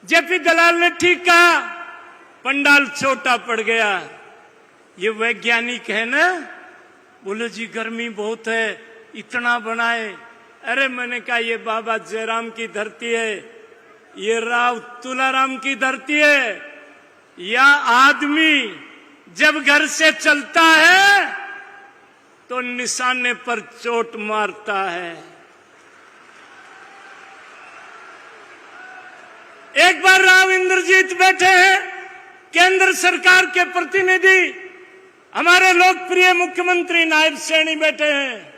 JP दलाल ने ठीक कहा, पंडाल छोटा पड़ गया। ये वैज्ञानिक है ना, बोले जी गर्मी बहुत है, इतना बनाए। अरे मैंने कहा ये बाबा जयराम की धरती है, ये राव तुलाराम की धरती है। या आदमी जब घर से चलता है तो निशाने पर चोट मारता है। एक बार राव इंद्रजीत बैठे हैं, केंद्र सरकार के प्रतिनिधि, हमारे लोकप्रिय मुख्यमंत्री नायब सैनी बैठे हैं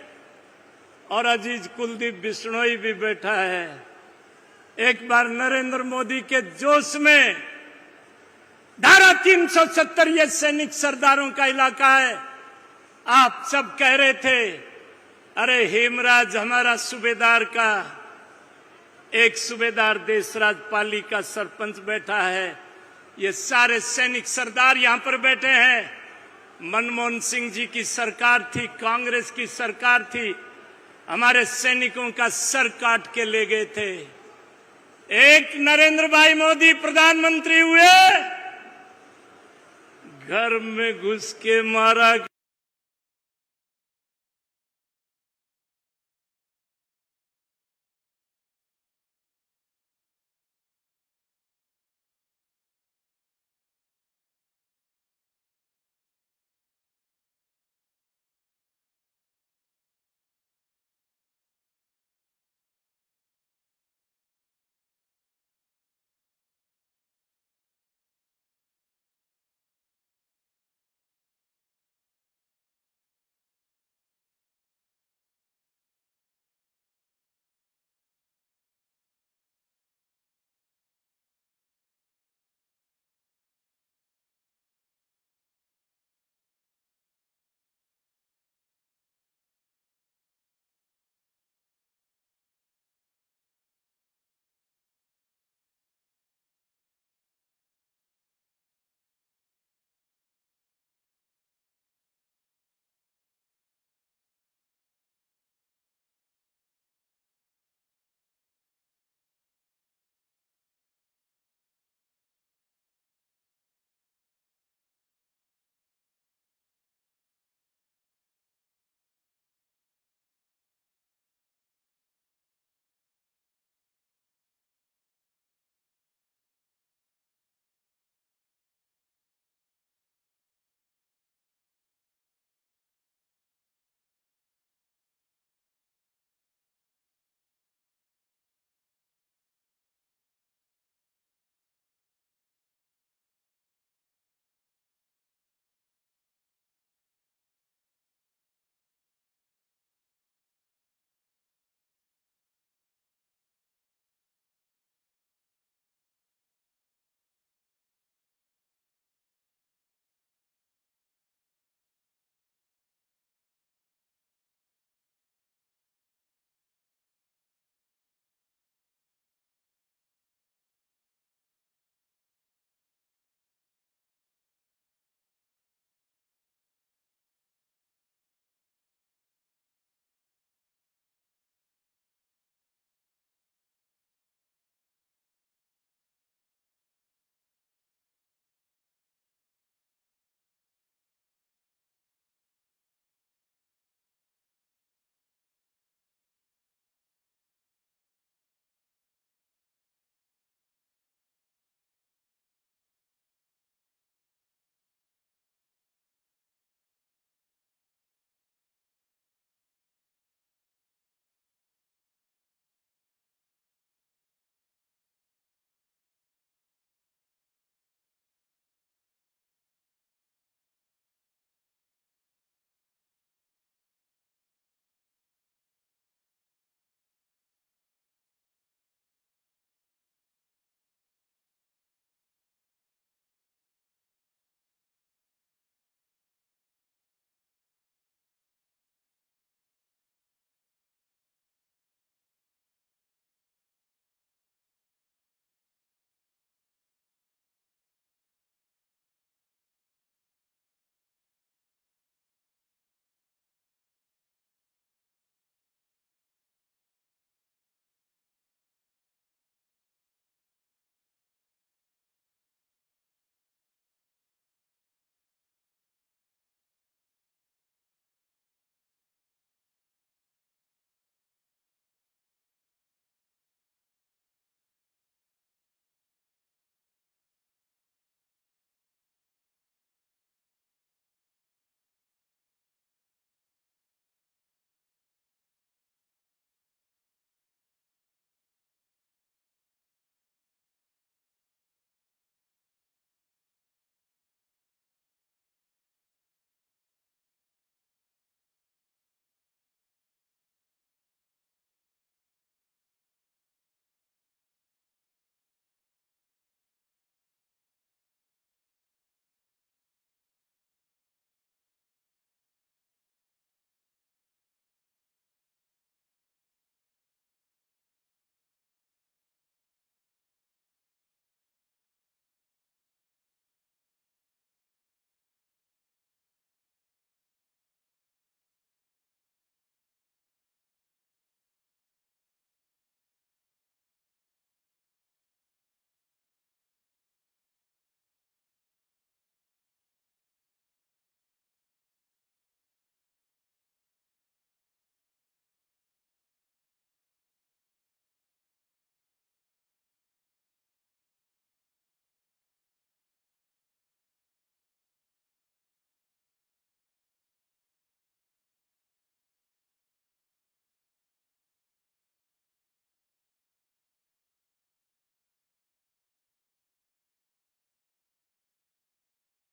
और अजीज कुलदीप बिश्नोई भी बैठा है। एक बार नरेंद्र मोदी के जोश में धारा 370 ये सैनिक सरदारों का इलाका है, आप सब कह रहे थे अरे हेमराज हमारा सूबेदार का, एक सूबेदार देशराज पाली का सरपंच बैठा है, ये सारे सैनिक सरदार यहां पर बैठे हैं। मनमोहन सिंह जी की सरकार थी, कांग्रेस की सरकार थी, हमारे सैनिकों का सर काट के ले गए थे। एक नरेंद्र भाई मोदी प्रधानमंत्री हुए, घर में घुस के मारा।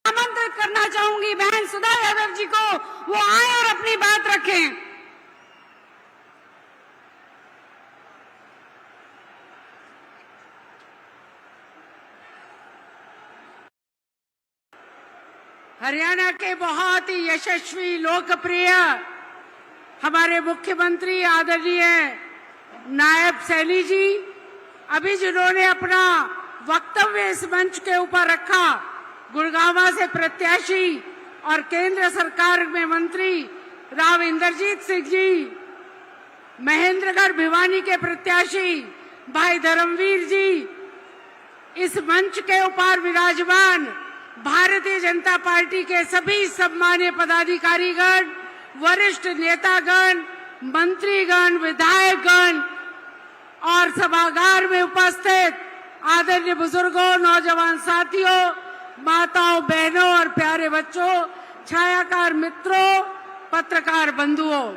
आमंत्रित करना चाहूंगी बहन सुधा यादव जी को, वो आए और अपनी बात रखें। हरियाणा के बहुत ही यशस्वी लोकप्रिय हमारे मुख्यमंत्री आदरणीय नायब सैनी जी, अभी जिन्होंने अपना वक्तव्य इस मंच के ऊपर रखा, गुड़गांव से प्रत्याशी और केंद्र सरकार में मंत्री राव इंद्रजीत सिंह जी, महेंद्रगढ़ भिवानी के प्रत्याशी भाई धर्मवीर जी, इस मंच के ऊपर विराजमान भारतीय जनता पार्टी के सभी सम्मानीय पदाधिकारीगण, वरिष्ठ नेतागण, मंत्रीगण, विधायकगण और सभागार में उपस्थित आदरणीय बुजुर्गों, नौजवान साथियों, माताओं, बहनों और प्यारे बच्चों, छायाकार मित्रों, पत्रकार बंधुओं,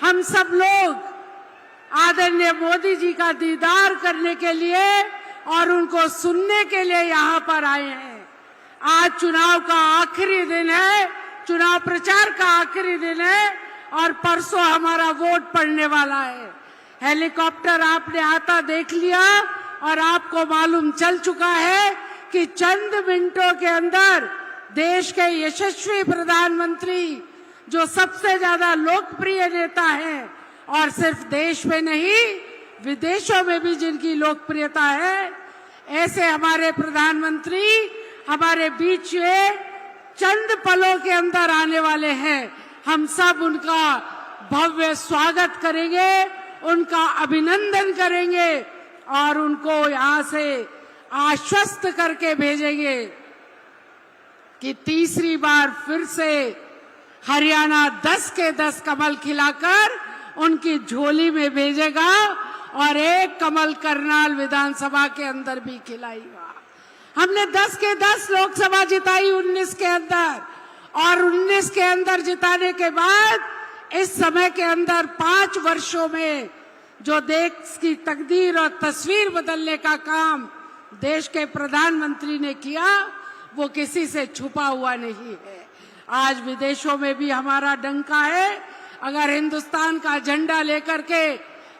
हम सब लोग आदरणीय मोदी जी का दीदार करने के लिए और उनको सुनने के लिए यहाँ पर आए हैं। आज चुनाव का आखिरी दिन है, चुनाव प्रचार का आखिरी दिन है और परसों हमारा वोट पड़ने वाला है। हेलीकॉप्टर आपने आता देख लिया और आपको मालूम चल चुका है कि चंद मिनटों के अंदर देश के यशस्वी प्रधानमंत्री, जो सबसे ज्यादा लोकप्रिय नेता हैं और सिर्फ देश में नहीं विदेशों में भी जिनकी लोकप्रियता है, ऐसे हमारे प्रधानमंत्री हमारे बीच में चंद पलों के अंदर आने वाले हैं। हम सब उनका भव्य स्वागत करेंगे, उनका अभिनंदन करेंगे और उनको यहाँ से आश्वस्त करके भेजेंगे कि तीसरी बार फिर से हरियाणा 10 के 10 कमल खिलाकर उनकी झोली में भेजेगा और एक कमल करनाल विधानसभा के अंदर भी खिलाएगा। हमने 10 के 10 लोकसभा जिताई 19 के अंदर, और 19 के अंदर जिताने के बाद इस समय के अंदर 5 वर्षों में जो देश की तकदीर और तस्वीर बदलने का काम देश के प्रधानमंत्री ने किया, वो किसी से छुपा हुआ नहीं है। आज विदेशों में भी हमारा डंका है। अगर हिंदुस्तान का झंडा लेकर के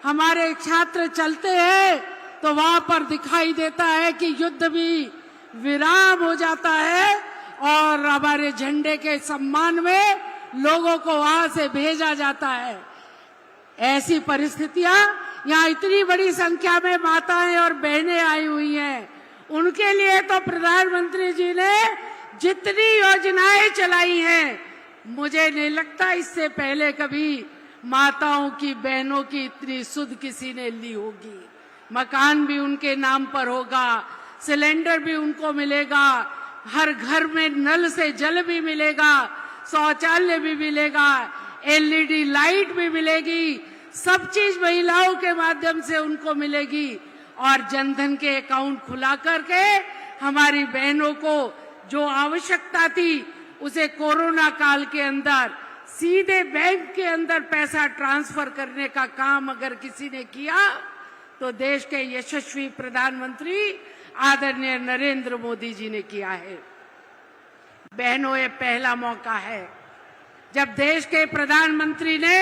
हमारे छात्र चलते हैं तो वहां पर दिखाई देता है कि युद्ध भी विराम हो जाता है और हमारे झंडे के सम्मान में लोगों को वहां से भेजा जाता है। ऐसी परिस्थितियां, यहाँ इतनी बड़ी संख्या में माताएं और बहनें आई हुई हैं, उनके लिए तो प्रधानमंत्री जी ने जितनी योजनाएं चलाई हैं, मुझे नहीं लगता इससे पहले कभी माताओं की, बहनों की इतनी सुध किसी ने ली होगी। मकान भी उनके नाम पर होगा, सिलेंडर भी उनको मिलेगा, हर घर में नल से जल भी मिलेगा, शौचालय भी मिलेगा, एलईडी लाइट भी मिलेगी, सब चीज महिलाओं के माध्यम से उनको मिलेगी। और जनधन के अकाउंट खुला करके हमारी बहनों को जो आवश्यकता थी उसे कोरोना काल के अंदर सीधे बैंक के अंदर पैसा ट्रांसफर करने का काम अगर किसी ने किया तो देश के यशस्वी प्रधानमंत्री आदरणीय नरेंद्र मोदी जी ने किया है। बहनों, ये पहला मौका है जब देश के प्रधानमंत्री ने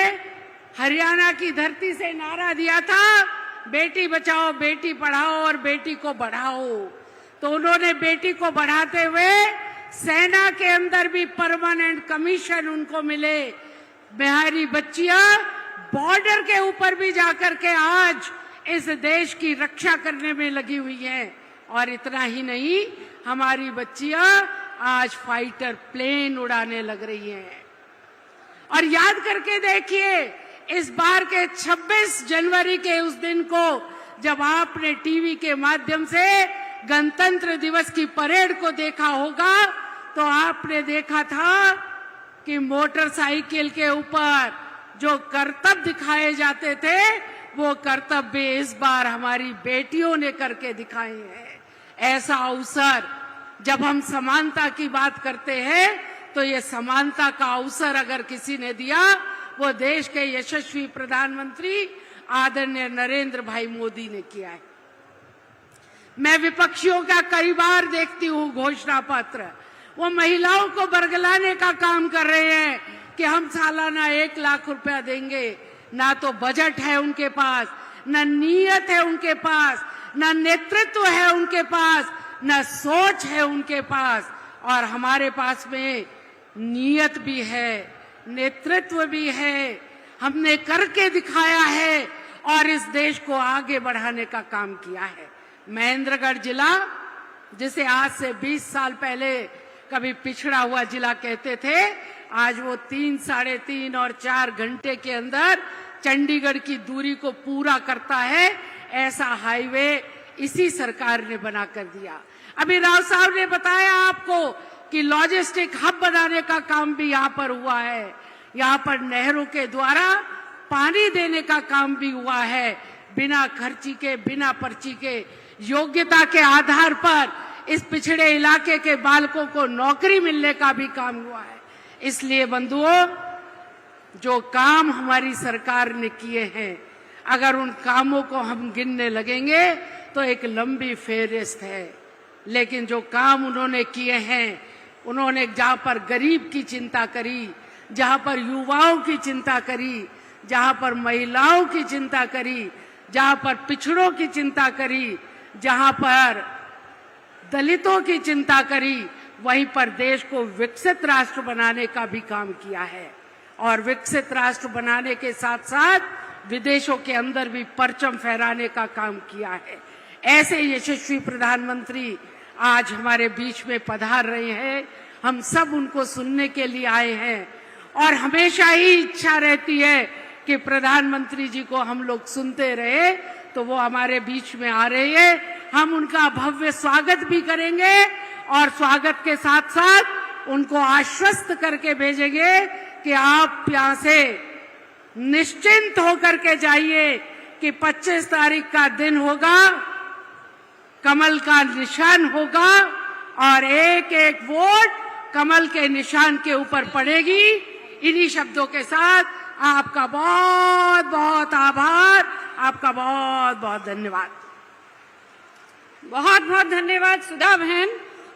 हरियाणा की धरती से नारा दिया था, बेटी बचाओ, बेटी पढ़ाओ और बेटी को बढ़ाओ। तो उन्होंने बेटी को बढ़ाते हुए सेना के अंदर भी परमानेंट कमीशन उनको मिले। बिहारी बच्चियां बॉर्डर के ऊपर भी जाकर के आज इस देश की रक्षा करने में लगी हुई हैं। और इतना ही नहीं, हमारी बच्चियां आज फाइटर प्लेन उड़ाने लग रही हैं। और याद करके देखिए, इस बार के 26 जनवरी के उस दिन को जब आपने टीवी के माध्यम से गणतंत्र दिवस की परेड को देखा होगा तो आपने देखा था कि मोटरसाइकिल के ऊपर जो करतब दिखाए जाते थे वो करतब भी इस बार हमारी बेटियों ने करके दिखाए हैं। ऐसा अवसर, जब हम समानता की बात करते हैं तो ये समानता का अवसर अगर किसी ने दिया वो देश के यशस्वी प्रधानमंत्री आदरणीय नरेंद्र भाई मोदी ने किया है। मैं विपक्षियों का कई बार देखती हूँ घोषणा पत्र, वो महिलाओं को बरगलाने का काम कर रहे हैं कि हम सालाना 1 लाख रुपया देंगे। ना तो बजट है उनके पास, न नीयत है उनके पास, न नेतृत्व है उनके पास, न सोच है उनके पास। और हमारे पास में नीयत भी है, नेतृत्व भी है, हमने करके दिखाया है और इस देश को आगे बढ़ाने का काम किया है। महेंद्रगढ़ जिला, जिसे आज से 20 साल पहले कभी पिछड़ा हुआ जिला कहते थे, आज वो 3, साढ़े 3 और 4 घंटे के अंदर चंडीगढ़ की दूरी को पूरा करता है। ऐसा हाईवे इसी सरकार ने बना कर दिया। अभी राव साहब ने बताया आपको कि लॉजिस्टिक हब बनाने का काम भी यहाँ पर हुआ है। यहाँ पर नहरों के द्वारा पानी देने का काम भी हुआ है, बिना खर्ची के, बिना पर्ची के, योग्यता के आधार पर इस पिछड़े इलाके के बालकों को नौकरी मिलने का भी काम हुआ है। इसलिए बंधुओं, जो काम हमारी सरकार ने किए हैं, अगर उन कामों को हम गिनने लगेंगे तो एक लंबी फेहरिस्त है। लेकिन जो काम उन्होंने किए हैं, उन्होंने जहां पर गरीब की चिंता करी, जहां पर युवाओं की चिंता करी, जहां पर महिलाओं की चिंता करी, जहां पर पिछड़ों की चिंता करी, जहां पर दलितों की चिंता करी, वहीं पर देश को विकसित राष्ट्र बनाने का भी काम किया है। और विकसित राष्ट्र बनाने के साथ साथ विदेशों के अंदर भी परचम फहराने का काम किया है। ऐसे यशस्वी प्रधानमंत्री आज हमारे बीच में पधार रहे हैं। हम सब उनको सुनने के लिए आए हैं और हमेशा ही इच्छा रहती है कि प्रधानमंत्री जी को हम लोग सुनते रहे, तो वो हमारे बीच में आ रहे हैं। हम उनका भव्य स्वागत भी करेंगे और स्वागत के साथ साथ उनको आश्वस्त करके भेजेंगे कि आप यहाँ से निश्चिंत होकर के जाइए कि 25 तारीख का दिन होगा, कमल का निशान होगा और एक एक वोट कमल के निशान के ऊपर पड़ेगी। इन्हीं शब्दों के साथ आपका बहुत बहुत आभार, आपका बहुत बहुत धन्यवाद। बहुत बहुत धन्यवाद सुधा बहन।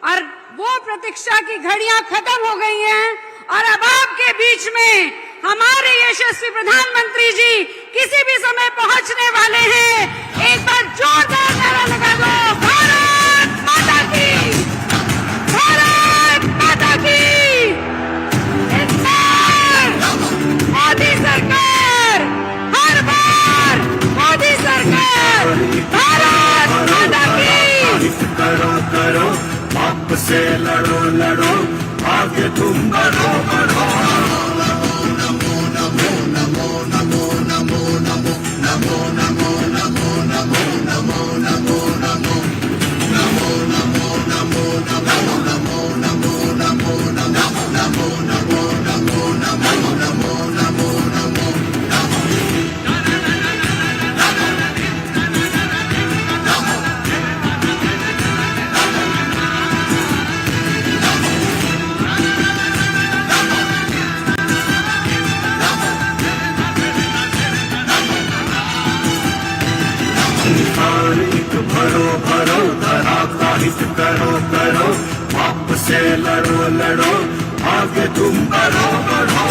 और वो प्रतीक्षा की घड़ियां खत्म हो गई हैं और अब आपके बीच में हमारे यशस्वी प्रधानमंत्री जी किसी भी समय पहुंचने वाले हैं। एक बार जोरदार नारा लगा दो, भारत माता की, भारत माता की। इस बार मोदी सरकार, हर बार मोदी सरकार, भारत माता की। करो करो, बाप से लड़ो लड़ो, आगे तुम बढ़ो बढ़ो। भरो भरो, धरा का हित करो करो, बाप से लड़ो लड़ो, आगे तुम बढ़ो बढ़ो।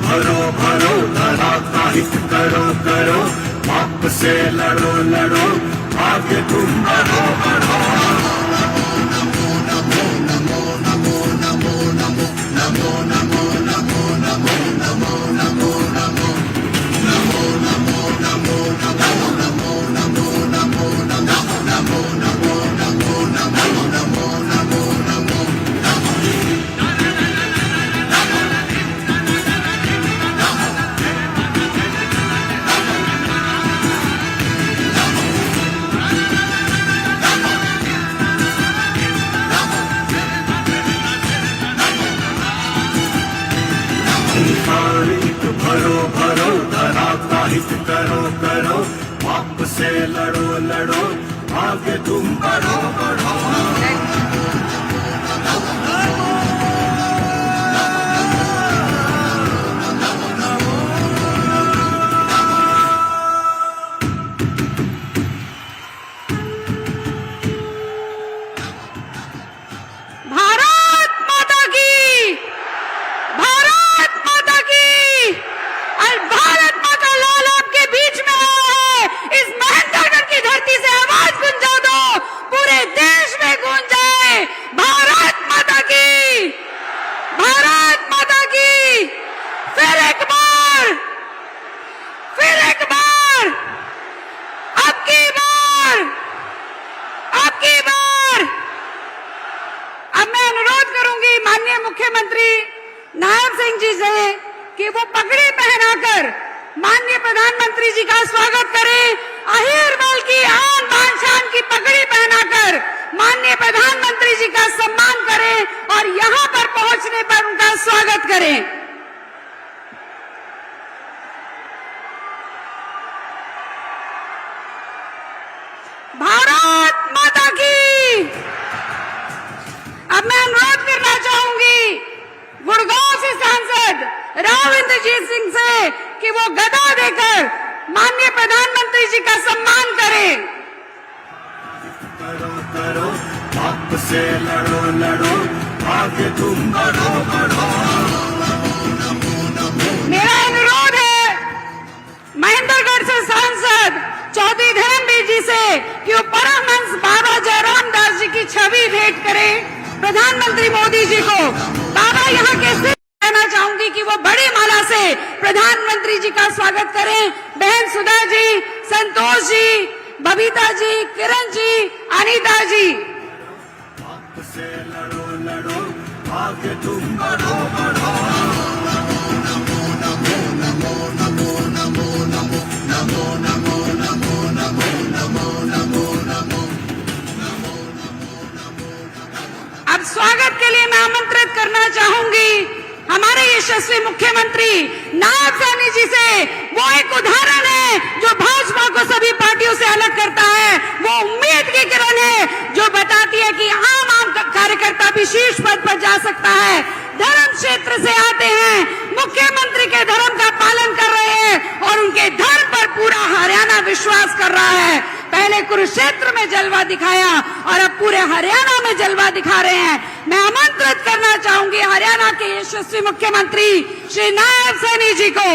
भरो भरो, धरा का हित करो करो, बाप से लड़ो लड़ो, आगे तुम बढ़ो बढ़ो। हित करो करो, पाप से लड़ो लड़ो, आगे तुम बढ़ो बढ़ो। भारत माता की, भारत माता की। और भारत माता लाल आपके बीच में है। इस महेंद्रगढ़ की धरती से आवाज गुंजा दो, पूरे देश में गूंज जाए, भारत माता की, भारत माता की। फिर एक बार, फिर एक बार, अब की बार, अब की बार। अब मैं अनुरोध करूंगी माननीय मुख्यमंत्री नायब सिंह जी से कि वो पगड़ी पहनाकर माननीय प्रधानमंत्री जी का स्वागत करें। अहिरवल की आन बान शान की पगड़ी पहनाकर माननीय प्रधानमंत्री जी का सम्मान करें और यहाँ पर पहुंचने पर उनका स्वागत करें। भारत माता की। अब मैं अनुरोध करना चाहूंगी गुड़गांव से सांसद राव इंद्रजीत सिंह से कि वो गदा देकर माननीय प्रधानमंत्री जी का सम्मान करें। करो करो, पाप से लड़ो लड़ो, आगे तुम बढ़ो बढ़ो। मेरा अनुरोध है महेंद्रगढ़ से सांसद चौधरी धर्मवीर जी से कि वो परमहंस बाबा जयराम दास जी की छवि भेंट करें प्रधानमंत्री मोदी जी को। बाबा यहाँ के सिर कहना चाहूंगी कि वो बड़ी माला से प्रधानमंत्री जी का स्वागत करें। बहन सुधा जी, संतोष जी, बबीता जी, किरण जी, अनीता जी। पाप से लड़ो लड़ो, आगे तुम बढ़ो बढ़ो। अब स्वागत के लिए मैं आमंत्रित करना चाहूंगी हमारे यशस्वी मुख्यमंत्री नायब सैनी जी से। वो एक उदाहरण है जो भाजपा को सभी पार्टियों से अलग करता है। वो उम्मीद की किरण है जो बताती है कि आम कार्यकर्ता भी शीर्ष पद पर जा सकता है। धर्म क्षेत्र से आते हैं, मुख्यमंत्री के धर्म का पालन कर रहे हैं और उनके धर्म पर पूरा हरियाणा विश्वास कर रहा है। पहले कुरुक्षेत्र में जलवा दिखाया और अब पूरे हरियाणा में जलवा दिखा रहे हैं। मैं आमंत्रित करना चाहूंगी हरियाणा के यशस्वी मुख्यमंत्री श्री नायब सैनी जी को।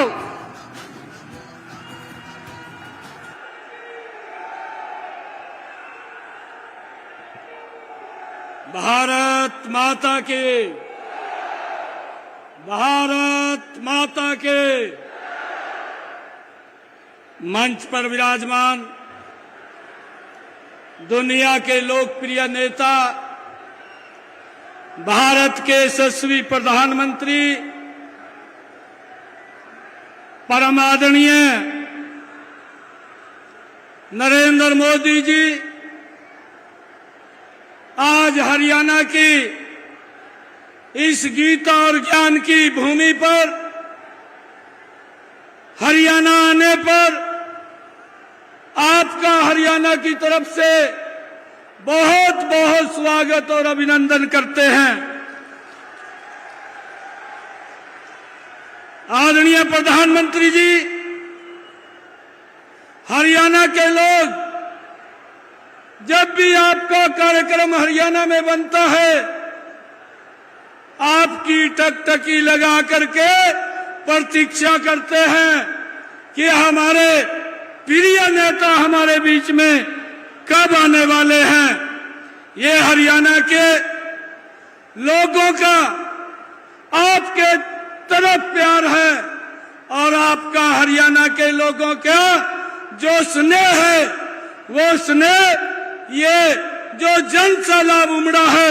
भारत माता के, भारत माता के। मंच पर विराजमान दुनिया के लोकप्रिय नेता, भारत के यशस्वी प्रधानमंत्री, परम आदरणीय नरेंद्र मोदी जी आज हरियाणा की इस गीता और ज्ञान की भूमि पर हरियाणा आने पर आपका हरियाणा की तरफ से बहुत बहुत स्वागत और अभिनंदन करते हैं। आदरणीय प्रधानमंत्री जी, हरियाणा के लोग जब भी आपका कार्यक्रम हरियाणा में बनता है आपकी टकटकी लगा करके प्रतीक्षा करते हैं कि हमारे प्रिय नेता हमारे बीच में कब आने वाले हैं। ये हरियाणा के लोगों का आपके तरफ प्यार है और आपका हरियाणा के लोगों का जो स्नेह है वो स्नेह ये जो जन सैलाब उमड़ा है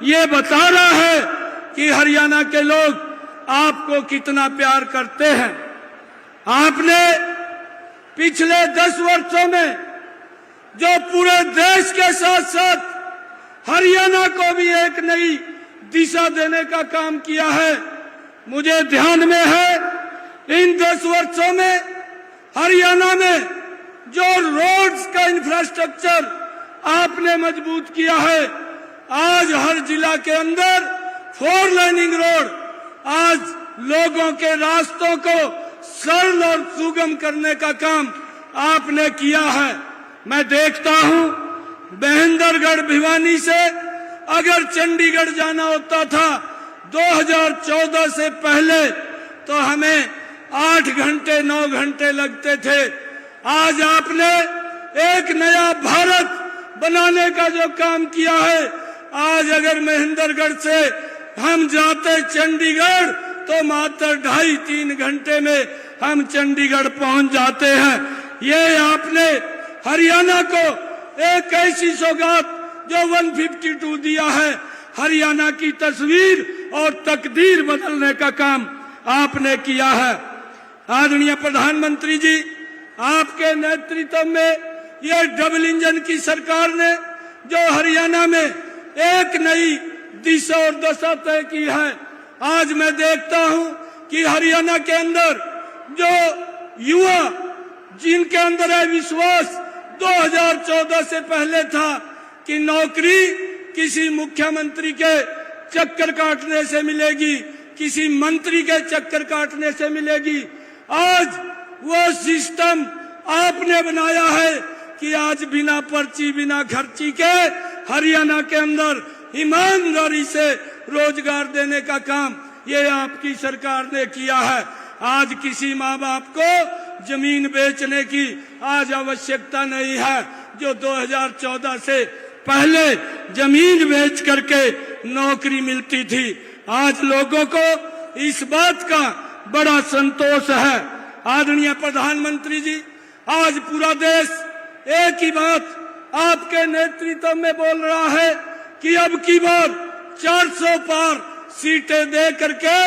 ये बता रहा है कि हरियाणा के लोग आपको कितना प्यार करते हैं। आपने पिछले 10 वर्षों में जो पूरे देश के साथ साथ हरियाणा को भी एक नई दिशा देने का काम किया है। मुझे ध्यान में है इन 10 वर्षों में हरियाणा में जो रोड्स का इंफ्रास्ट्रक्चर आपने मजबूत किया है, आज हर जिला के अंदर 4 लाइनिंग रोड, आज लोगों के रास्तों को सरल और सुगम करने का काम आपने किया है। मैं देखता हूं महेंद्रगढ़ भिवानी से अगर चंडीगढ़ जाना होता था 2014 से पहले तो हमें 8 घंटे 9 घंटे लगते थे। आज आपने एक नया भारत बनाने का जो काम किया है, आज अगर महेंद्रगढ़ से हम जाते चंडीगढ़ तो मात्र 2.5-3 घंटे में हम चंडीगढ़ पहुंच जाते हैं। ये आपने हरियाणा को एक ऐसी सौगात जो 152 दिया है, हरियाणा की तस्वीर और तकदीर बदलने का काम आपने किया है। आदरणीय प्रधानमंत्री जी, आपके नेतृत्व में ये डबल इंजन की सरकार ने जो हरियाणा में एक नई दिशा और दशा तय की है, आज मैं देखता हूं कि हरियाणा के अंदर जो युवा जिनके अंदर है विश्वास 2014 से पहले था कि नौकरी किसी मुख्यमंत्री के चक्कर काटने से मिलेगी, किसी मंत्री के चक्कर काटने से मिलेगी, आज वो सिस्टम आपने बनाया है कि आज बिना पर्ची बिना खर्ची के हरियाणा के अंदर ईमानदारी से रोजगार देने का काम ये आपकी सरकार ने किया है। आज किसी माँ बाप को जमीन बेचने की आज आवश्यकता नहीं है। जो 2014 से पहले जमीन बेच करके नौकरी मिलती थी, आज लोगों को इस बात का बड़ा संतोष है। आदरणीय प्रधानमंत्री जी, आज पूरा देश एक ही बात आपके नेतृत्व में बोल रहा है कि अब की बार 400 पार सीटें दे करके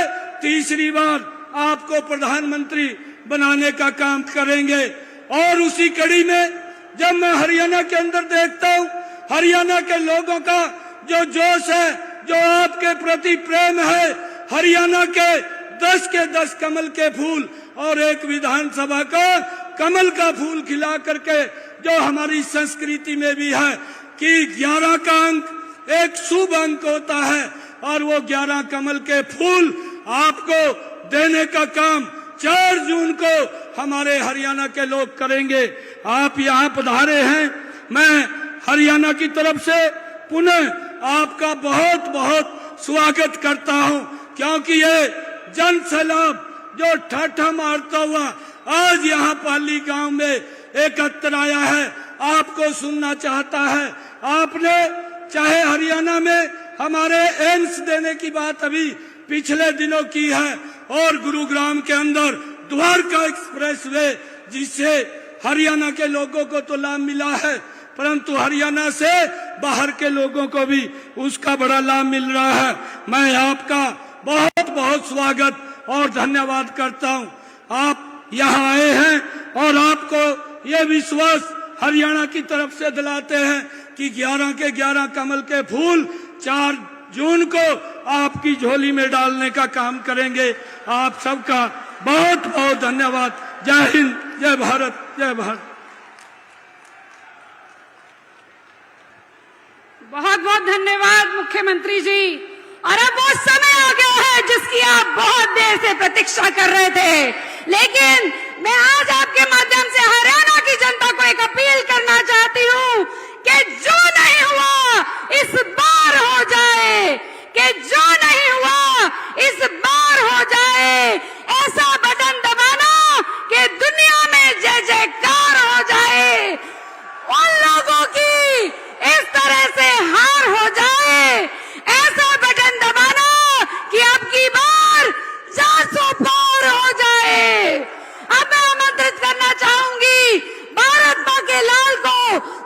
तीसरी बार आपको प्रधानमंत्री बनाने का काम करेंगे। और उसी कड़ी में जब मैं हरियाणा के अंदर देखता हूँ, हरियाणा के लोगों का जो जोश है, जो आपके प्रति प्रेम है, हरियाणा के 10 के 10 कमल के फूल और एक विधानसभा का कमल का फूल खिला करके जो हमारी संस्कृति में भी है कि 11 का अंक एक शुभ अंक होता है और वो 11 कमल के फूल आपको देने का काम 4 जून को हमारे हरियाणा के लोग करेंगे। आप यहाँ पधारे हैं, मैं हरियाणा की तरफ से पुनः आपका बहुत बहुत स्वागत करता हूँ, क्योंकि ये जन सैलाब जो ठाठा मारता हुआ आज यहाँ पाली गांव में एकत्र आया है, आपको सुनना चाहता है। आपने चाहे हरियाणा में हमारे एम्स देने की बात अभी पिछले दिनों की है, और गुरुग्राम के अंदर द्वारका एक्सप्रेसवे, जिससे हरियाणा के लोगों को तो लाभ मिला है, परंतु हरियाणा से बाहर के लोगों को भी उसका बड़ा लाभ मिल रहा है। मैं आपका बहुत बहुत स्वागत और धन्यवाद करता हूं। आप यहाँ आए हैं और आपको ये विश्वास हरियाणा की तरफ से दिलाते हैं कि 11 के 11 कमल के फूल 4 जून को आपकी झोली में डालने का काम करेंगे। आप सबका बहुत बहुत धन्यवाद। जय हिंद, जय भारत, जय भारत। बहुत बहुत धन्यवाद मुख्यमंत्री जी। और अब वो समय आ गया है जिसकी आप बहुत देर से प्रतीक्षा कर रहे थे, लेकिन मैं आज आपके माध्यम से हरियाणा की जनता को एक अपील करना चाहती हूँ कि जो नहीं हुआ इस बार हो जाए, कि जो नहीं हुआ इस बार हो जाए। ऐसा बटन दबाना कि दुनिया में जय जयकार हो जाए, उन लोगों की इस तरह से हार हो जाए। ऐसा बटन दबाना कि अब की बार 400 पार हो जाए। अब मैं आमंत्रित करना चाहूंगी भारत माँ के लाल को,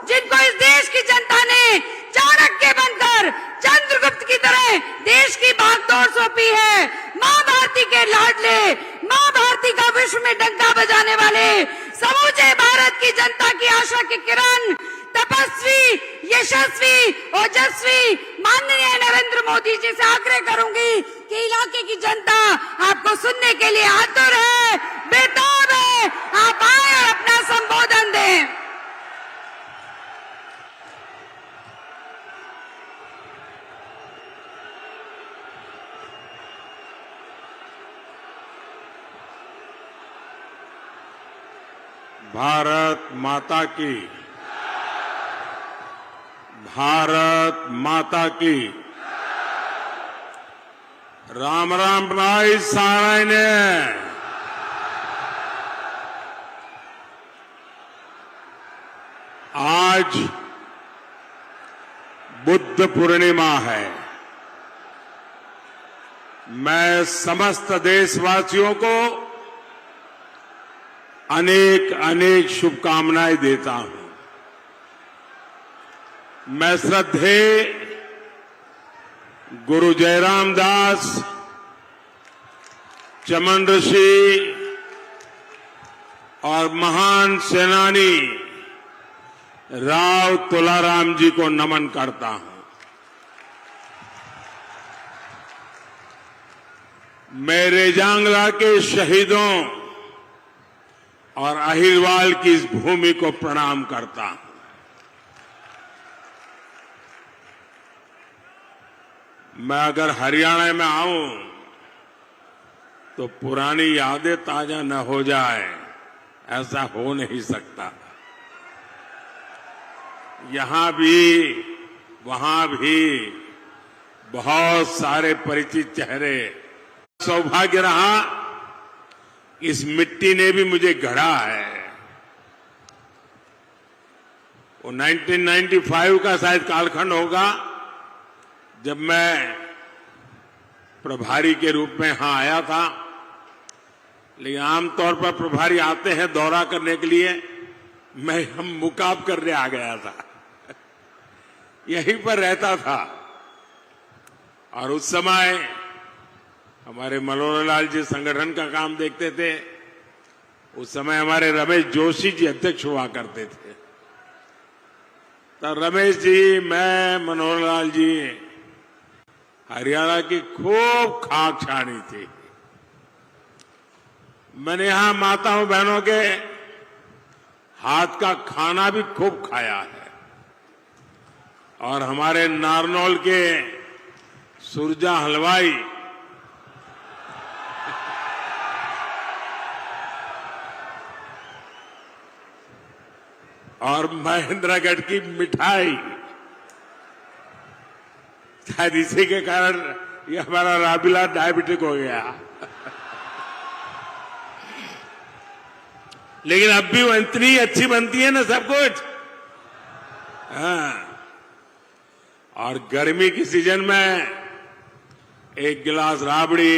जिनको इस देश की जनता ने चाणक्य बनकर चंद्रगुप्त की तरह देश की भागदौड़ सौंपी है। माँ भारती के लाडले, माँ भारती का विश्व में डंका बजाने वाले समूचे भारत की जनता की आशा की किरण, तपस्वी, यशस्वी, ओजस्वी माननीय नरेंद्र मोदी जी से आग्रह करूंगी कि इलाके की जनता आपको सुनने के लिए आतुर है, बेताब है। आप आए भारत माता की, भारत माता की। राम राम भाई साराय ने। आज बुद्ध पूर्णिमा है। मैं समस्त देशवासियों को अनेक अनेक शुभकामनाएं देता हूं। मैं श्रद्धेय गुरु जयराम दास, चमन ऋषि और महान सेनानी राव तुलाराम जी को नमन करता हूं। मैं रेजांगला के शहीदों और अहिरवाल की इस भूमि को प्रणाम करता हूं। मैं अगर हरियाणा में आऊं तो पुरानी यादें ताजा न हो जाए, ऐसा हो नहीं सकता। यहां भी वहां भी बहुत सारे परिचित चेहरे। सौभाग्य रहा, इस मिट्टी ने भी मुझे गढ़ा है। वो 1995 का शायद कालखंड होगा जब मैं प्रभारी के रूप में यहां आया था। लेकिन आमतौर पर प्रभारी आते हैं दौरा करने के लिए, मैं हम मुकाब करने आ गया था। यहीं पर रहता था और उस समय हमारे मनोहर लाल जी संगठन का काम देखते थे। उस समय हमारे रमेश जोशी जी अध्यक्ष हुआ करते थे। तो रमेश जी, मैं, मनोहर लाल जी हरियाणा की खूब खाक छानी थी। मैंने यहां माताओं बहनों के हाथ का खाना भी खूब खाया है। और हमारे नारनौल के सुरजा हलवाई और महेंद्रगढ़ की मिठाई, शायद इसी के कारण ये हमारा राबिला डायबिटिक हो गया। लेकिन अब भी वो इतनी अच्छी बनती है ना सब कुछ। हाँ। और गर्मी की सीजन में एक गिलास राबड़ी,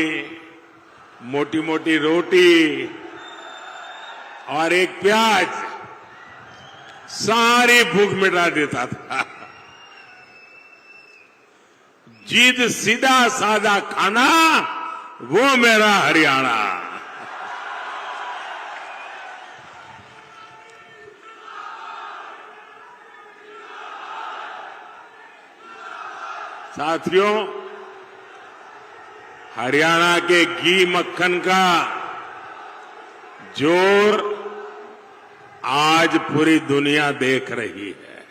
मोटी मोटी रोटी और एक प्याज सारी भूख मिटा देता था। जीत सीधा सादा खाना, वो मेरा हरियाणा। साथियों, हरियाणा के घी मक्खन का जोर आज पूरी दुनिया देख रही है।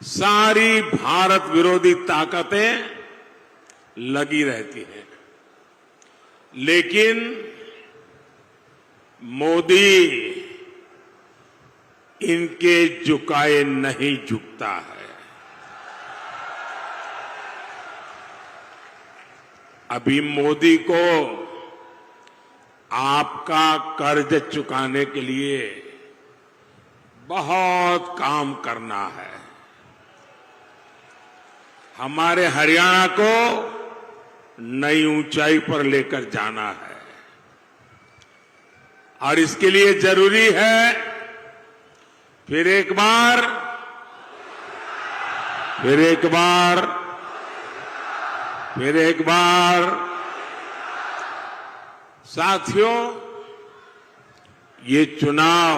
सारी भारत विरोधी ताकतें लगी रहती हैं, लेकिन मोदी इनके झुकाए नहीं झुकता है। अभी मोदी को आपका कर्ज चुकाने के लिए बहुत काम करना है। हमारे हरियाणा को नई ऊंचाई पर लेकर जाना है और इसके लिए जरूरी है फिर एक बार साथियों, ये चुनाव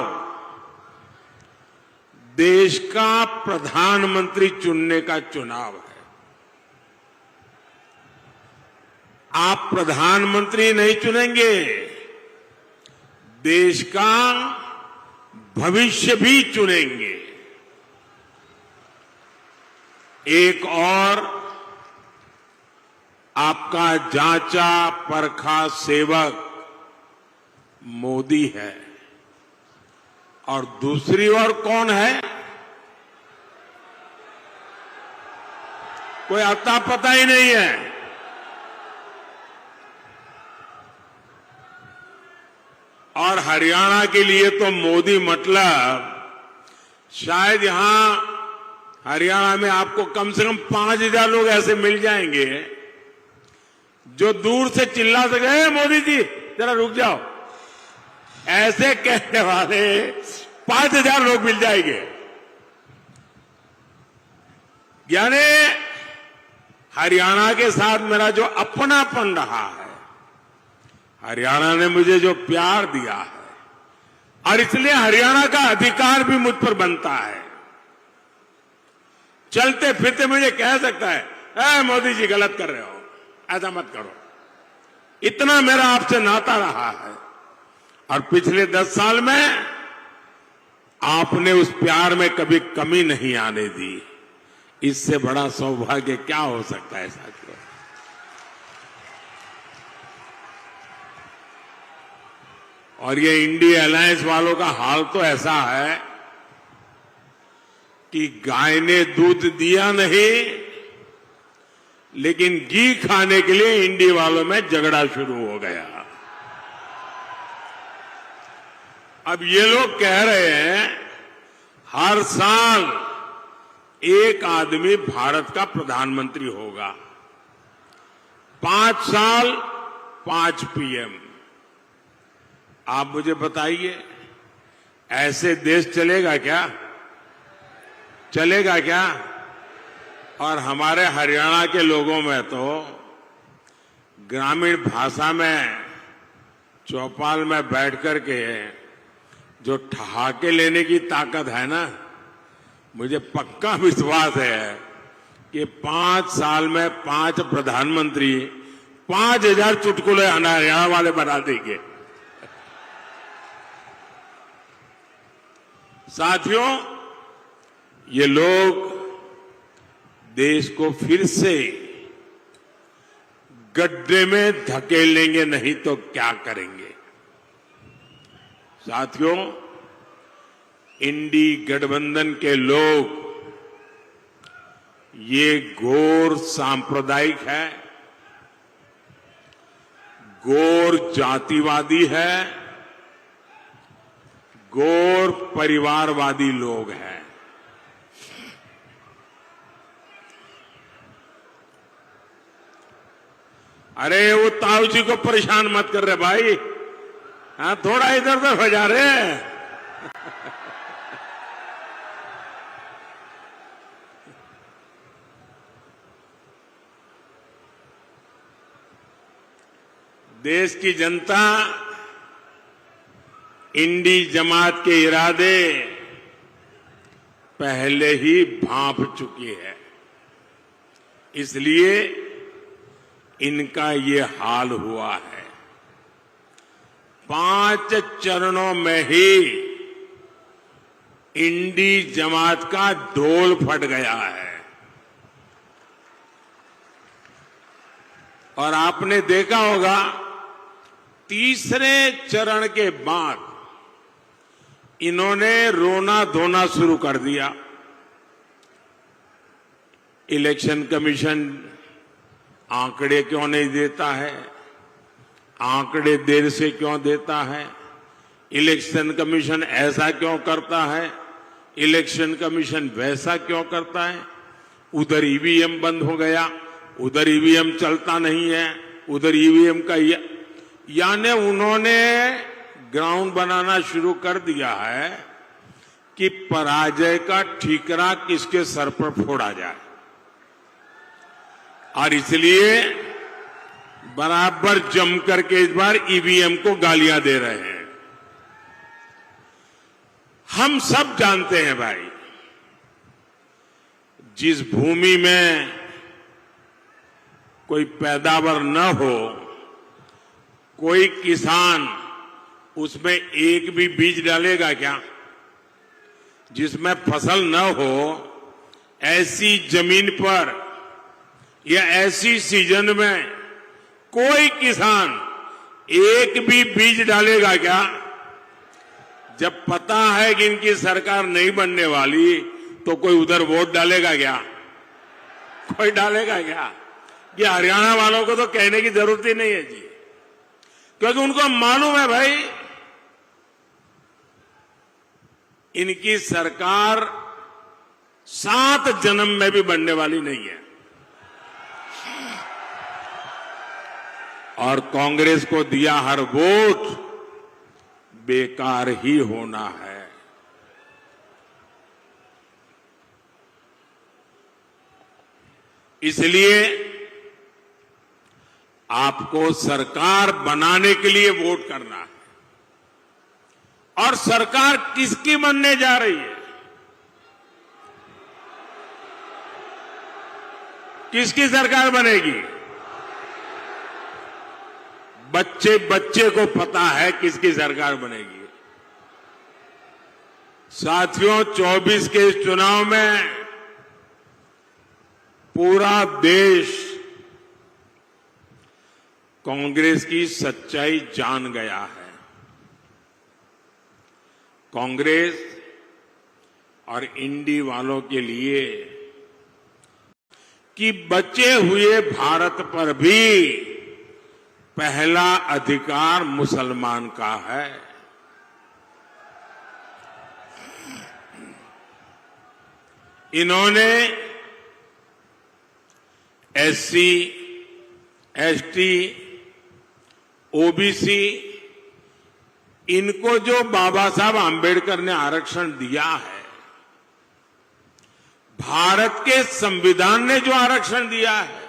देश का प्रधानमंत्री चुनने का चुनाव है। आप प्रधानमंत्री नहीं चुनेंगे, देश का भविष्य भी चुनेंगे। एक और आपका जांचा परखा सेवक मोदी है। और दूसरी ओर कौन है? कोई अता पता ही नहीं है। और हरियाणा के लिए तो मोदी मतलब शायद यहां हरियाणा में आपको कम से कम 5,000 लोग ऐसे मिल जाएंगे जो दूर से चिल्ला सके, मोदी जी जरा रुक जाओ, ऐसे कहने वाले 5,000 लोग मिल जाएंगे। यानी हरियाणा के साथ मेरा जो अपनापन रहा है, हरियाणा ने मुझे जो प्यार दिया है, और इसलिए हरियाणा का अधिकार भी मुझ पर बनता है। चलते फिरते मुझे कह सकता है, मोदी जी गलत कर रहे हो, ऐसा मत करो। इतना मेरा आपसे नाता रहा है, और पिछले 10 साल में आपने उस प्यार में कभी कमी नहीं आने दी। इससे बड़ा सौभाग्य क्या हो सकता है साथियों? और ये इंडिया अलायंस वालों का हाल तो ऐसा है कि गाय ने दूध दिया नहीं, लेकिन घी खाने के लिए इंडिया वालों में झगड़ा शुरू हो गया। अब ये लोग कह रहे हैं हर साल एक आदमी भारत का प्रधानमंत्री होगा, 5 साल 5 पीएम। आप मुझे बताइए, ऐसे देश चलेगा क्या? चलेगा क्या? और हमारे हरियाणा के लोगों में तो ग्रामीण भाषा में चौपाल में बैठ करके जो ठहाके लेने की ताकत है ना, मुझे पक्का विश्वास है कि 5 साल में 5 प्रधानमंत्री 5,000 चुटकुले हरियाणा वाले बना देंगे। साथियों, ये लोग देश को फिर से गड्ढे में धकेल लेंगे, नहीं तो क्या करेंगे? साथियों, इंडी गठबंधन के लोग ये घोर सांप्रदायिक है, घोर जातिवादी है, घोर परिवारवादी लोग हैं। अरे वो ताऊ जी को परेशान मत कर रहे भाई, हाँ थोड़ा इधर उधर हो जा रहे हैं। देश की जनता इंडी जमात के इरादे पहले ही भांप चुकी है, इसलिए इनका ये हाल हुआ है। 5 चरणों में ही इंडी जमात का ढोल फट गया है। और आपने देखा होगा, तीसरे चरण के बाद इन्होंने रोना धोना शुरू कर दिया। इलेक्शन कमीशन आंकड़े क्यों नहीं देता है, आंकड़े देर से क्यों देता है, इलेक्शन कमीशन ऐसा क्यों करता है, इलेक्शन कमीशन वैसा क्यों करता है। उधर ईवीएम बंद हो गया, उधर ईवीएम चलता नहीं है, उधर ईवीएम का यानी उन्होंने ग्राउंड बनाना शुरू कर दिया है कि पराजय का ठीकरा किसके सर पर फोड़ा जाए। और इसलिए बराबर जम करके इस बार ईवीएम को गालियां दे रहे हैं। हम सब जानते हैं भाई, जिस भूमि में कोई पैदावार न हो, कोई किसान उसमें एक भी बीज डालेगा क्या? जिसमें फसल न हो, ऐसी जमीन पर या ऐसी सीजन में कोई किसान एक भी बीज डालेगा क्या? जब पता है कि इनकी सरकार नहीं बनने वाली तो कोई उधर वोट डालेगा क्या? कोई डालेगा क्या? ये हरियाणा वालों को तो कहने की जरूरत ही नहीं है जी, क्योंकि उनको मालूम है भाई इनकी सरकार 7 जन्म में भी बनने वाली नहीं है। और कांग्रेस को दिया हर वोट बेकार ही होना है। इसलिए आपको सरकार बनाने के लिए वोट करना है। और सरकार किसकी बनने जा रही है? किसकी सरकार बनेगी? बच्चे बच्चे को पता है किसकी सरकार बनेगी। साथियों, 24 के इस चुनाव में पूरा देश कांग्रेस की सच्चाई जान गया है। कांग्रेस और इंडी वालों के लिए कि बचे हुए भारत पर भी पहला अधिकार मुसलमान का है। इन्होंने एससी, एसटी, ओबीसी इनको जो बाबा साहब आंबेडकर ने आरक्षण दिया है, भारत के संविधान ने जो आरक्षण दिया है,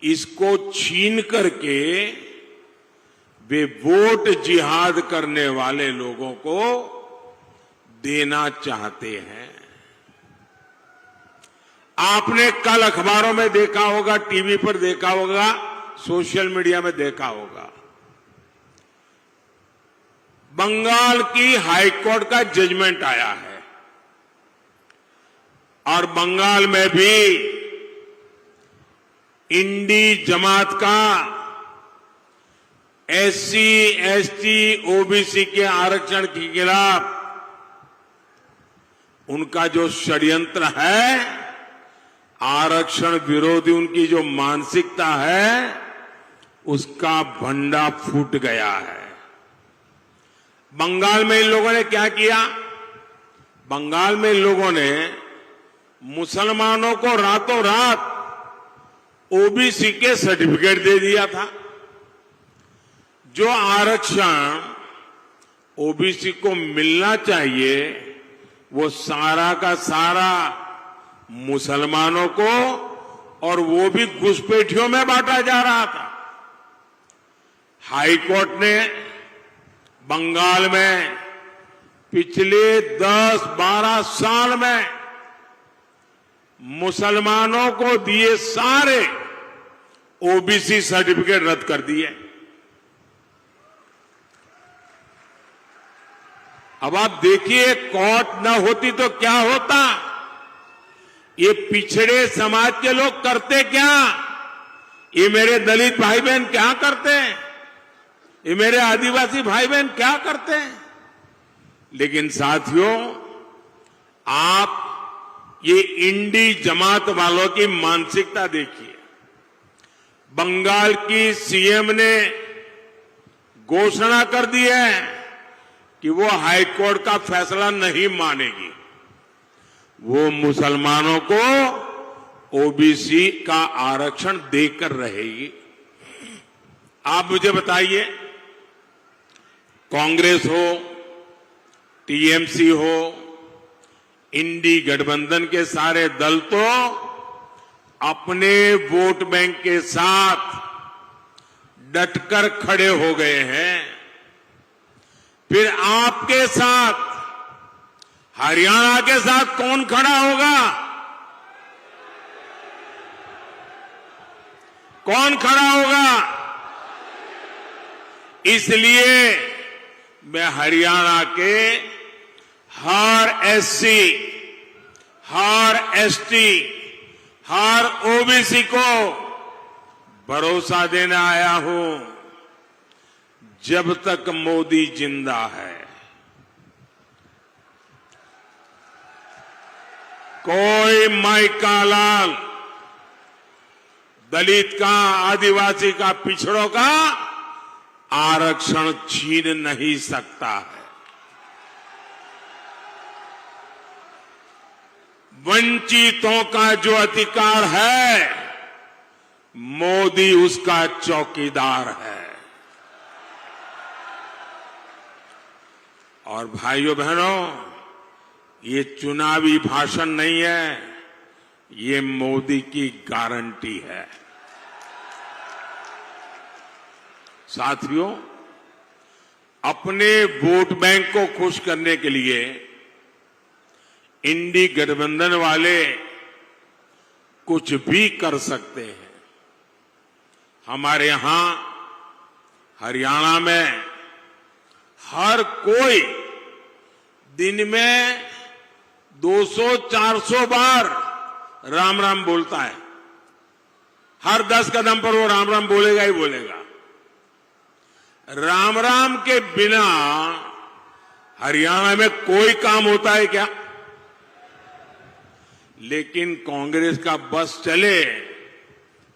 इसको छीन करके वे वोट जिहाद करने वाले लोगों को देना चाहते हैं। आपने कल अखबारों में देखा होगा, टीवी पर देखा होगा, सोशल मीडिया में देखा होगा, बंगाल की हाईकोर्ट का जजमेंट आया है और बंगाल में भी इंडी जमात का एससी, एसटी, ओबीसी के आरक्षण के खिलाफ उनका जो षड्यंत्र है, आरक्षण विरोधी उनकी जो मानसिकता है, उसका भंडा फूट गया है। बंगाल में इन लोगों ने क्या किया? बंगाल में इन लोगों ने मुसलमानों को रातों रात ओबीसी के सर्टिफिकेट दे दिया था। जो आरक्षण ओबीसी को मिलना चाहिए वो सारा का सारा मुसलमानों को, और वो भी घुसपैठियों में बांटा जा रहा था। हाई कोर्ट ने बंगाल में पिछले 10-12 साल में मुसलमानों को दिए सारे ओबीसी सर्टिफिकेट रद्द कर दिए। अब आप देखिए, कोर्ट न होती तो क्या होता? ये पिछड़े समाज के लोग करते क्या? ये मेरे दलित भाई बहन क्या करते हैं? ये मेरे आदिवासी भाई बहन क्या करते हैं? लेकिन साथियों, आप ये इंडी जमात वालों की मानसिकता देखिए। बंगाल की सीएम ने घोषणा कर दी है कि वो हाईकोर्ट का फैसला नहीं मानेगी। वो मुसलमानों को ओबीसी का आरक्षण देकर रहेगी। आप मुझे बताइए, कांग्रेस हो, टीएमसी हो, इंडी गठबंधन के सारे दल तो अपने वोट बैंक के साथ डटकर खड़े हो गए हैं। फिर आपके साथ, हरियाणा के साथ कौन खड़ा होगा? कौन खड़ा होगा? इसलिए मैं हरियाणा के हर एससी, हर एसटी, हर ओबीसी को भरोसा देने आया हूं, जब तक मोदी जिंदा है, कोई माई का लाल, दलित का, आदिवासी का, पिछड़ों का आरक्षण छीन नहीं सकता है। वंचितों का जो अधिकार है, मोदी उसका चौकीदार है। और भाइयों बहनों, ये चुनावी भाषण नहीं है, ये मोदी की गारंटी है। साथियों, अपने वोट बैंक को खुश करने के लिए इंडी गठबंधन वाले कुछ भी कर सकते हैं। हमारे यहां हरियाणा में हर कोई दिन में 200-400 बार राम राम बोलता है। हर 10 कदम पर वो राम राम बोलेगा ही बोलेगा। राम राम के बिना हरियाणा में कोई काम होता है क्या? लेकिन कांग्रेस का बस चले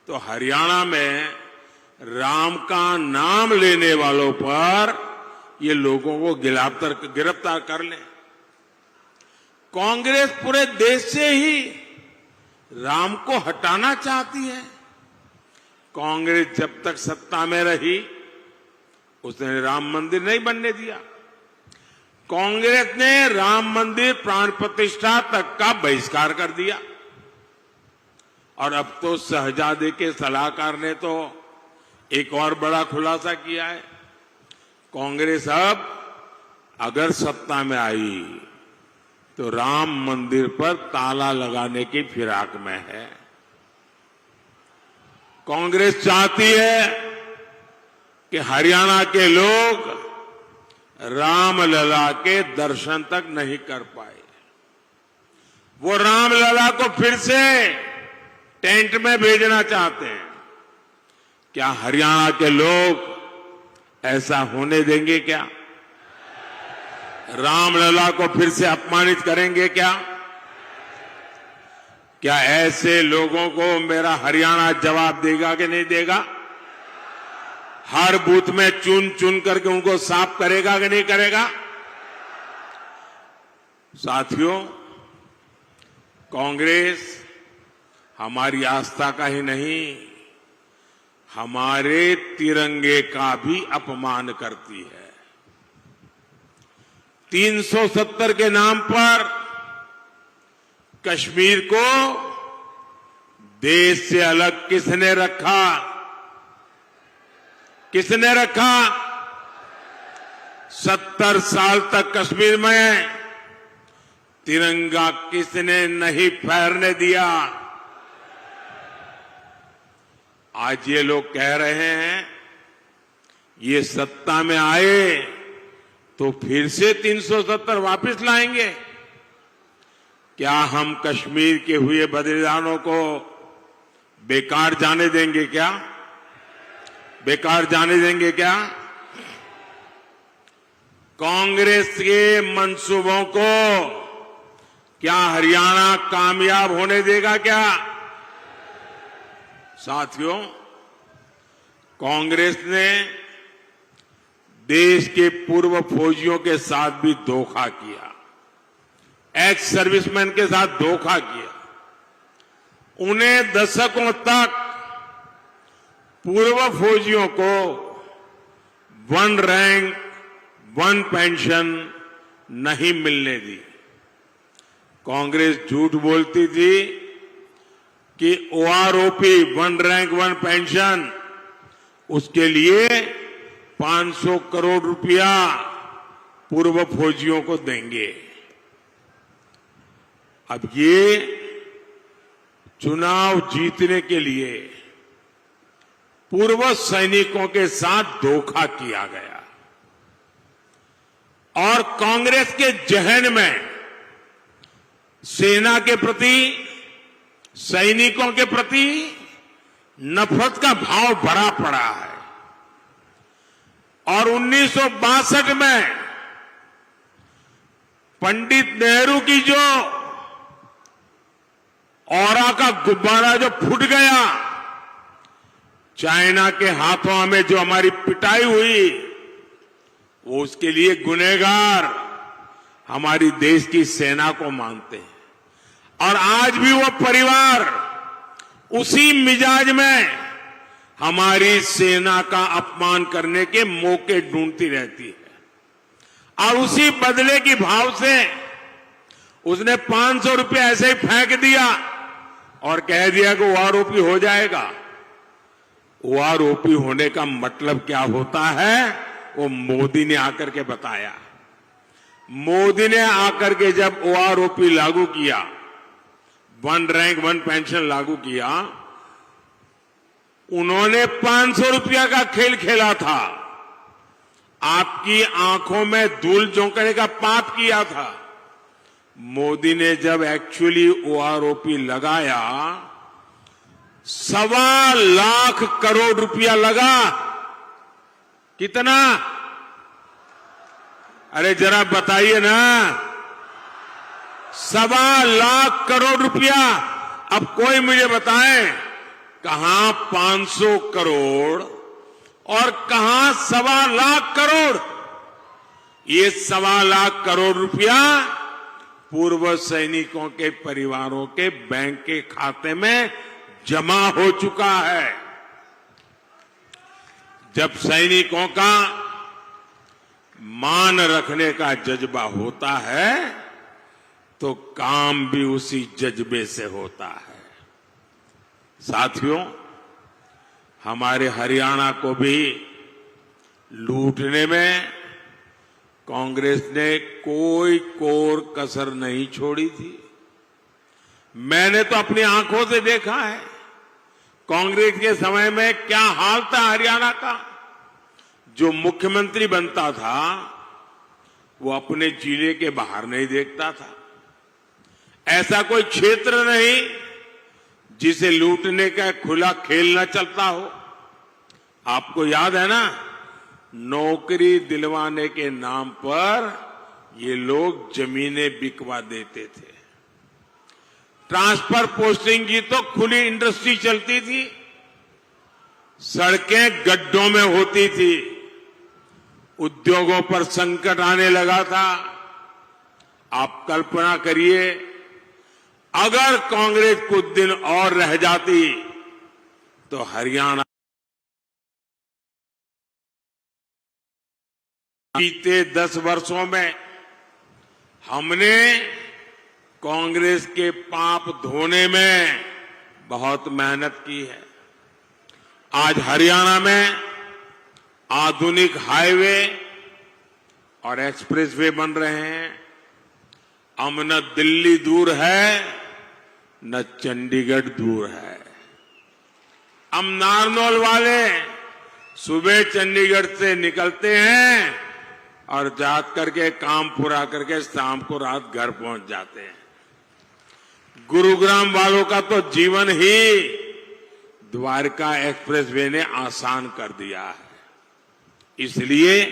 तो हरियाणा में राम का नाम लेने वालों पर ये लोगों को गिरफ्तार कर ले। कांग्रेस पूरे देश से ही राम को हटाना चाहती है। कांग्रेस जब तक सत्ता में रही उसने राम मंदिर नहीं बनने दिया। कांग्रेस ने राम मंदिर प्राण प्रतिष्ठा तक का बहिष्कार कर दिया। और अब तो शहजादे के सलाहकार ने तो एक और बड़ा खुलासा किया है। कांग्रेस अब अगर सत्ता में आई तो राम मंदिर पर ताला लगाने की फिराक में है। कांग्रेस चाहती है कि हरियाणा के लोग रामलला के दर्शन तक नहीं कर पाए। वो रामलला को फिर से टेंट में भेजना चाहते हैं। क्या हरियाणा के लोग ऐसा होने देंगे क्या? रामलला को फिर से अपमानित करेंगे क्या? क्या ऐसे लोगों को मेरा हरियाणा जवाब देगा कि नहीं देगा? हर बूथ में चुन चुन करके उनको साफ करेगा कि नहीं करेगा? साथियों, कांग्रेस हमारी आस्था का ही नहीं, हमारे तिरंगे का भी अपमान करती है। 370 के नाम पर कश्मीर को देश से अलग किसने रखा? किसने रखा? 70 साल तक कश्मीर में तिरंगा किसने नहीं फहरने दिया? आज ये लोग कह रहे हैं ये सत्ता में आए तो फिर से 370 वापस लाएंगे। क्या हम कश्मीर के हुए बलिदानों को बेकार जाने देंगे क्या? बेकार जाने देंगे क्या? कांग्रेस के मंसूबों को क्या हरियाणा कामयाब होने देगा क्या? साथियों, कांग्रेस ने देश के पूर्व फौजियों के साथ भी धोखा किया, एक्स सर्विसमैन के साथ धोखा किया। उन्हें दशकों तक पूर्व फौजियों को 1 रैंक 1 पेंशन नहीं मिलने दी। कांग्रेस झूठ बोलती थी कि ओआरओपी 1 रैंक 1 पेंशन, उसके लिए 500 करोड़ रुपया पूर्व फौजियों को देंगे। अब ये चुनाव जीतने के लिए पूर्व सैनिकों के साथ धोखा किया गया और कांग्रेस के जहन में सेना के प्रति, सैनिकों के प्रति नफरत का भाव भरा पड़ा है। और 1962 में पंडित नेहरू की जो औरा का गुब्बारा जो फूट गया, चाइना के हाथों हमें जो हमारी पिटाई हुई, वो उसके लिए गुनहगार हमारी देश की सेना को मानते हैं। और आज भी वो परिवार उसी मिजाज में हमारी सेना का अपमान करने के मौके ढूंढती रहती है। और उसी बदले की भाव से उसने 500 रुपये ऐसे ही फेंक दिया और कह दिया कि वो आरोपी हो जाएगा। वो आरोपी होने का मतलब क्या होता है, वो मोदी ने आकर के बताया। मोदी ने आकर के जब ओआरओपी लागू किया, 1 रैंक 1 पेंशन लागू किया, उन्होंने 500 रुपया का खेल खेला था, आपकी आंखों में धूल झोंकने का पाप किया था। मोदी ने जब एक्चुअली ओआरओपी लगाया, 1.25 लाख करोड़ रुपया लगा। कितना? अरे जरा बताइए ना, 1.25 लाख करोड़ रुपया। अब कोई मुझे बताए, कहां 500 करोड़ और कहां 1.25 लाख करोड़? ये 1.25 लाख करोड़ रुपया पूर्व सैनिकों के परिवारों के बैंक के खाते में जमा हो चुका है। जब सैनिकों का मान रखने का जज्बा होता है तो काम भी उसी जज्बे से होता है। साथियों, हमारे हरियाणा को भी लूटने में कांग्रेस ने कोई कोर कसर नहीं छोड़ी थी। मैंने तो अपनी आंखों से देखा है कांग्रेस के समय में क्या हाल था हरियाणा का। जो मुख्यमंत्री बनता था वो अपने जिले के बाहर नहीं देखता था। ऐसा कोई क्षेत्र नहीं जिसे लूटने का खुला खेल न चलता हो। आपको याद है ना, नौकरी दिलवाने के नाम पर ये लोग जमीनें बिकवा देते थे। ट्रांसफर पोस्टिंग की तो खुली इंडस्ट्री चलती थी, सड़कें गड्ढों में होती थी, उद्योगों पर संकट आने लगा था। आप कल्पना करिए, अगर कांग्रेस कुछ दिन और रह जाती तो हरियाणा बीते 10 वर्षों में हमने कांग्रेस के पाप धोने में बहुत मेहनत की है। आज हरियाणा में आधुनिक हाईवे और एक्सप्रेसवे बन रहे हैं। अब न दिल्ली दूर है न चंडीगढ़ दूर है। अब नारनौल वाले सुबह चंडीगढ़ से निकलते हैं और जा करके काम पूरा करके शाम को रात घर पहुंच जाते हैं। गुरुग्राम वालों का तो जीवन ही द्वारका एक्सप्रेसवे ने आसान कर दिया है। इसलिए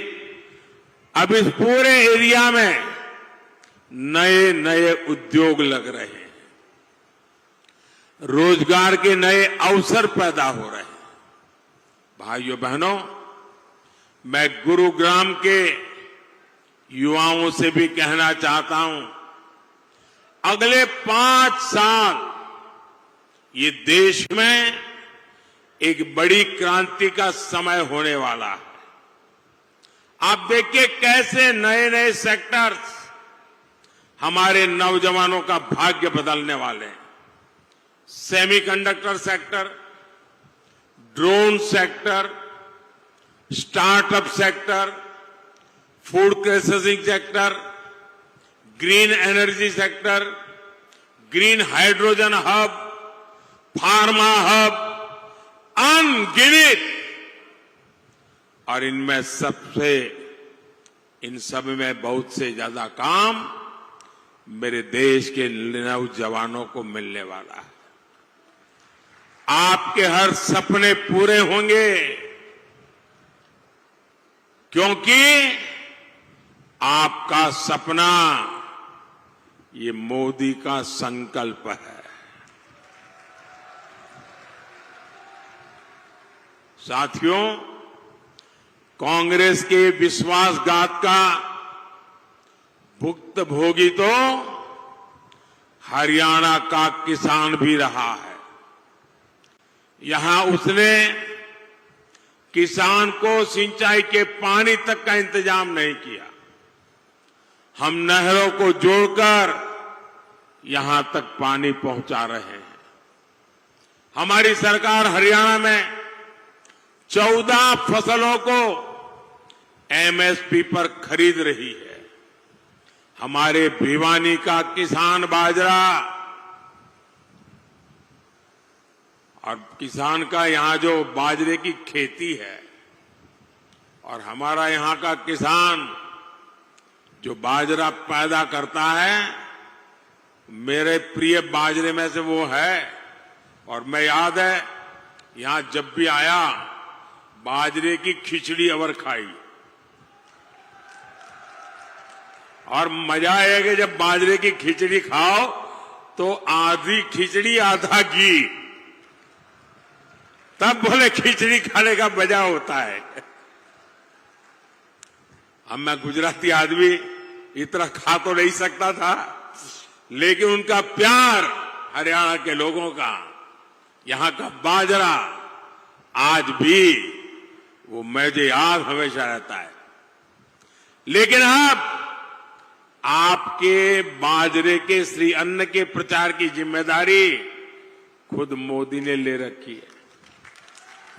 अब इस पूरे एरिया में नए नए उद्योग लग रहे हैं, रोजगार के नए अवसर पैदा हो रहे हैं। भाइयों बहनों, मैं गुरुग्राम के युवाओं से भी कहना चाहता हूं, अगले 5 साल ये देश में एक बड़ी क्रांति का समय होने वाला है। आप देखिए कैसे नए नए सेक्टर्स हमारे नौजवानों का भाग्य बदलने वाले हैं। Semiconductor sector, drone sector, startup sector, food processing sector, green energy sector, green hydrogen hub, pharma hub, अनगिनत। और इनमें इन सब में बहुत से ज्यादा काम मेरे देश के नौजवानों को मिलने वाला है। आपके हर सपने पूरे होंगे, क्योंकि आपका सपना ये मोदी का संकल्प है। साथियों, कांग्रेस के विश्वासघात का भुक्तभोगी तो हरियाणा का किसान भी रहा है। यहां उसने किसान को सिंचाई के पानी तक का इंतजाम नहीं किया। हम नहरों को जोड़कर यहां तक पानी पहुंचा रहे हैं। हमारी सरकार हरियाणा में 14 फसलों को एमएसपी पर खरीद रही है। हमारे भिवानी का किसान बाजरा और किसान का यहां जो बाजरे की खेती है और हमारा यहां का किसान जो बाजरा पैदा करता है, मेरे प्रिय बाजरे में से वो है। और मैं याद है यहां जब भी आया बाजरे की खिचड़ी अवर खाई। और मजा है कि जब बाजरे की खिचड़ी खाओ तो आधी खिचड़ी आधा घी, तब बोले खिचड़ी खाने का मजा होता है। अब मैं गुजराती आदमी इतना खा तो नहीं सकता था, लेकिन उनका प्यार हरियाणा के लोगों का, यहां का बाजरा आज भी वो मुझे याद हमेशा रहता है। लेकिन अब आपके बाजरे के श्री अन्न के प्रचार की जिम्मेदारी खुद मोदी ने ले रखी है।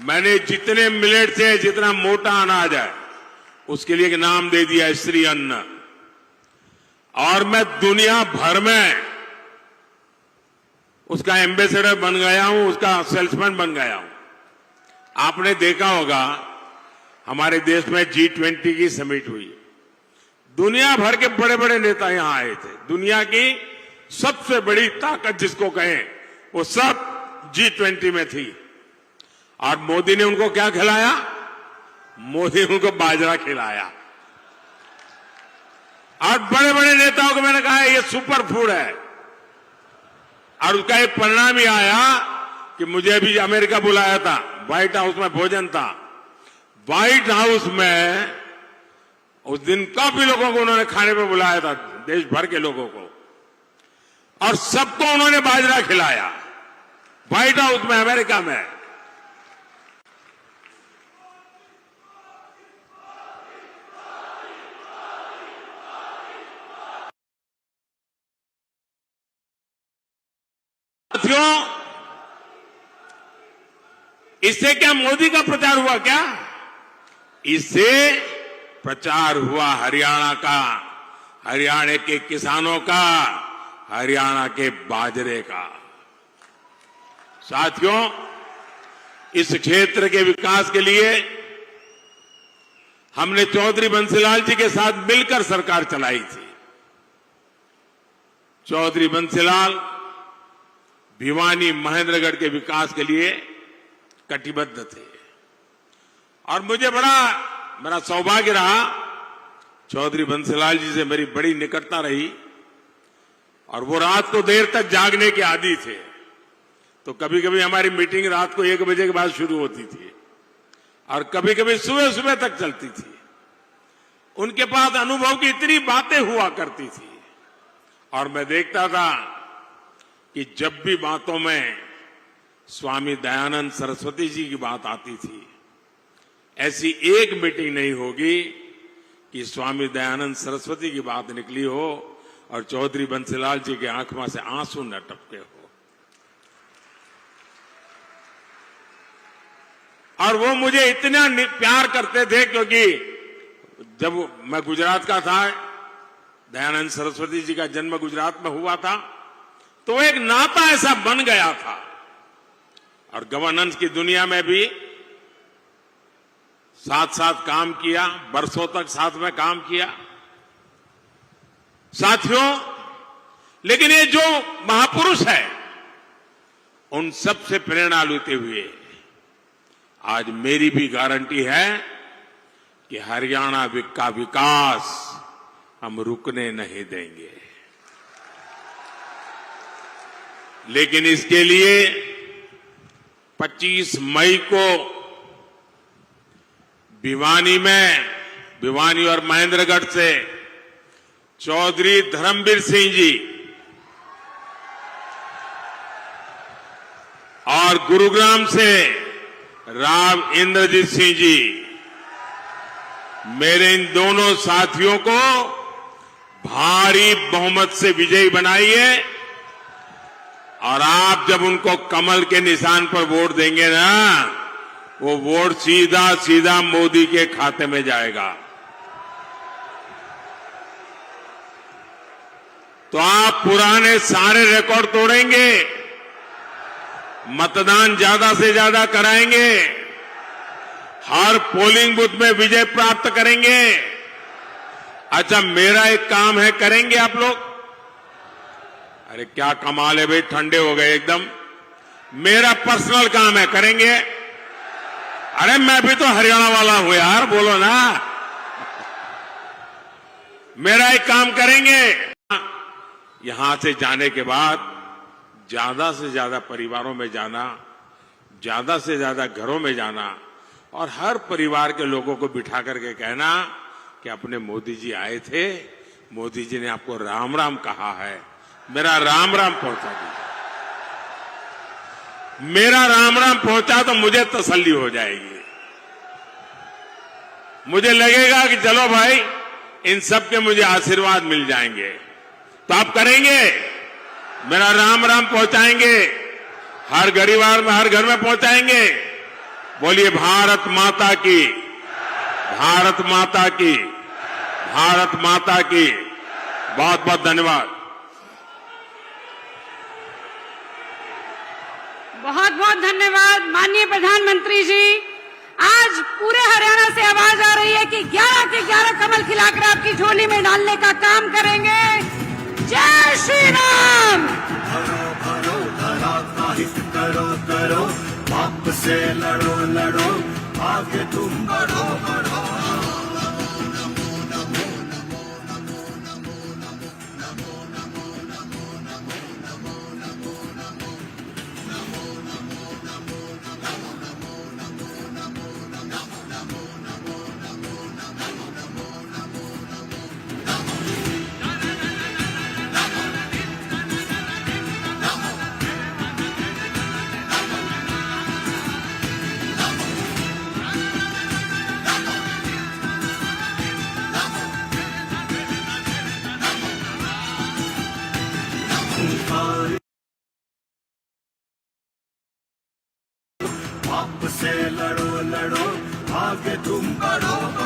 मैंने जितने मिलेट से जितना मोटा अनाज है उसके लिए एक नाम दे दिया है, श्री अन्न। और मैं दुनिया भर में उसका एम्बेसडर बन गया हूं, उसका सेल्समैन बन गया हूं। आपने देखा होगा हमारे देश में G20 की समिट हुई। दुनिया भर के बड़े बड़े नेता यहां आए थे। दुनिया की सबसे बड़ी ताकत जिसको कहें वो सब G20 में थी। और मोदी ने उनको क्या खिलाया? मोदी ने उनको बाजरा खिलाया। और बड़े बड़े नेताओं को मैंने कहा ये सुपर फूड है। और उसका एक परिणाम ही आया कि मुझे भी अमेरिका बुलाया था, व्हाइट हाउस में भोजन था। व्हाइट हाउस में उस दिन काफी लोगों को उन्होंने खाने पे बुलाया था, देश भर के लोगों को, और सबको उन्होंने बाजरा खिलाया व्हाइट हाउस में, अमेरिका में। साथियों, इससे क्या मोदी का प्रचार हुआ क्या? इससे प्रचार हुआ हरियाणा का, हरियाणा के किसानों का, हरियाणा के बाजरे का। साथियों, इस क्षेत्र के विकास के लिए हमने चौधरी बंसीलाल जी के साथ मिलकर सरकार चलाई थी। चौधरी बंसीलाल भिवानी महेंद्रगढ़ के विकास के लिए कटिबद्ध थे। और मुझे मेरा सौभाग्य रहा, चौधरी बंसीलाल जी से मेरी बड़ी निकटता रही। और वो रात को देर तक जागने के आदी थे, तो कभी कभी हमारी मीटिंग रात को 1 बजे के बाद शुरू होती थी और कभी कभी सुबह सुबह तक चलती थी। उनके पास अनुभव की इतनी बातें हुआ करती थी। और मैं देखता था कि जब भी बातों में स्वामी दयानंद सरस्वती जी की बात आती थी, ऐसी एक मीटिंग नहीं होगी कि स्वामी दयानंद सरस्वती की बात निकली हो और चौधरी बंसीलाल जी के आंखों से आंसू न टपके हो। और वो मुझे इतना प्यार करते थे, क्योंकि जब मैं गुजरात का था, दयानंद सरस्वती जी का जन्म गुजरात में हुआ था, तो एक नाता ऐसा बन गया था। और गवर्नेंस की दुनिया में भी साथ साथ काम किया, बरसों तक साथ में काम किया। साथियों, लेकिन ये जो महापुरुष है, उन सब से प्रेरणा लेते हुए आज मेरी भी गारंटी है कि हरियाणा का विकास हम रुकने नहीं देंगे। लेकिन इसके लिए 25 मई को भिवानी और महेंद्रगढ़ से चौधरी धर्मवीर सिंह जी और गुरुग्राम से राव इंद्रजीत सिंह जी, मेरे इन दोनों साथियों को भारी बहुमत से विजयी बनाइए और आप जब उनको कमल के निशान पर वोट देंगे ना, वो वोट सीधा सीधा मोदी के खाते में जाएगा। तो आप पुराने सारे रिकॉर्ड तोड़ेंगे, मतदान ज्यादा से ज्यादा कराएंगे, हर पोलिंग बूथ में विजय प्राप्त करेंगे। अच्छा, मेरा एक काम है, करेंगे आप लोग? अरे क्या कमाल है भाई, ठंडे हो गए एकदम। मेरा पर्सनल काम है, करेंगे? अरे मैं भी तो हरियाणा वाला हूं यार, बोलो ना। मेरा एक काम करेंगे, यहां से जाने के बाद ज्यादा से ज्यादा परिवारों में जाना, ज्यादा से ज्यादा घरों में जाना और हर परिवार के लोगों को बिठा करके कहना कि अपने मोदी जी आए थे, मोदी जी ने आपको राम राम कहा है, मेरा राम राम पहुंचा दीजिए। मेरा राम राम पहुंचा तो मुझे तसल्ली हो जाएगी, मुझे लगेगा कि चलो भाई इन सब के मुझे आशीर्वाद मिल जाएंगे। तो आप करेंगे, मेरा राम राम पहुंचाएंगे, हर परिवार में, हर घर में पहुंचाएंगे। बोलिए भारत माता की, भारत माता की, भारत माता की। बहुत बहुत धन्यवाद। बहुत बहुत धन्यवाद माननीय प्रधानमंत्री जी। आज पूरे हरियाणा से आवाज आ रही है कि 11 के 11 कमल खिलाकर आपकी झोली में डालने का काम करेंगे। जय श्री राम। भरो भरो धरा हित करो करो, पाप से लड़ो लड़ो, आगे तुम बढ़ो बढ़ो। पाप से लड़ो लड़ो, आगे तुम बढ़ो।